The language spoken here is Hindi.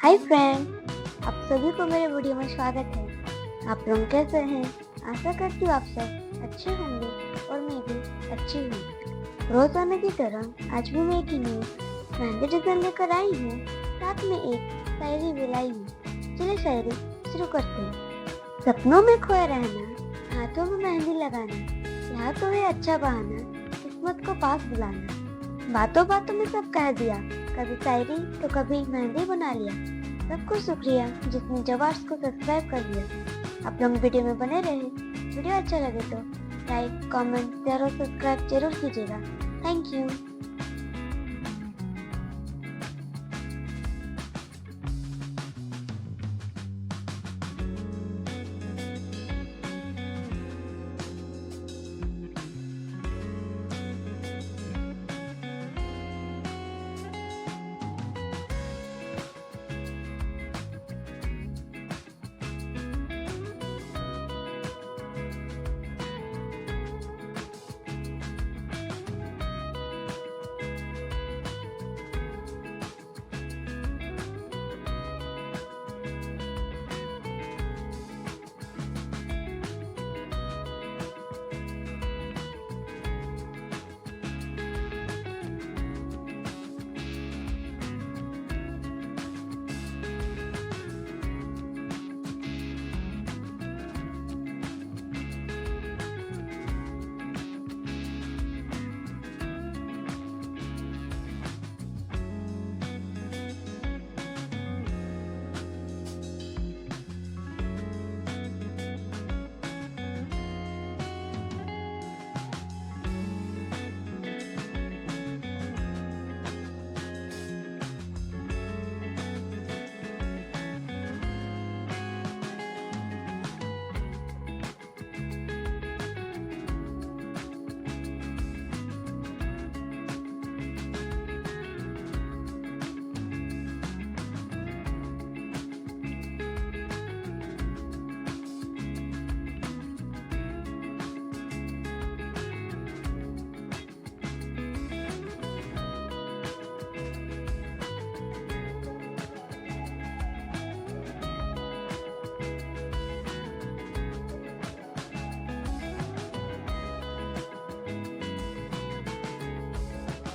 हाय फ्रेंड, आप सभी को मेरे वीडियो में स्वागत है। आप लोग कैसे हैं? आशा करती हूँ आप सब अच्छे होंगे और मैं भी अच्छी हूँ। रोजाना की तरह आज भी मैं एक न्यू मेहंदी डिजाइन लेकर आई हूँ। साथ में एक शायरी भी लाई हूँ। चलिए शायरी शुरू करते हैं। सपनों में खोए रहना, हाथों में मेहंदी लगाना, यहाँ तो है अच्छा बहाना, किस्मत को पास बुलाना। बातों बातों में सब कह दिया, कभी शायरी तो कभी मेहंदी बना लिया। सबको शुक्रिया जिसने जबार्ट को सब्सक्राइब कर लिया। आप लोग वीडियो में बने रहे। वीडियो अच्छा लगे तो लाइक, कमेंट, शेयर और सब्सक्राइब जरूर कीजिएगा। Thank you.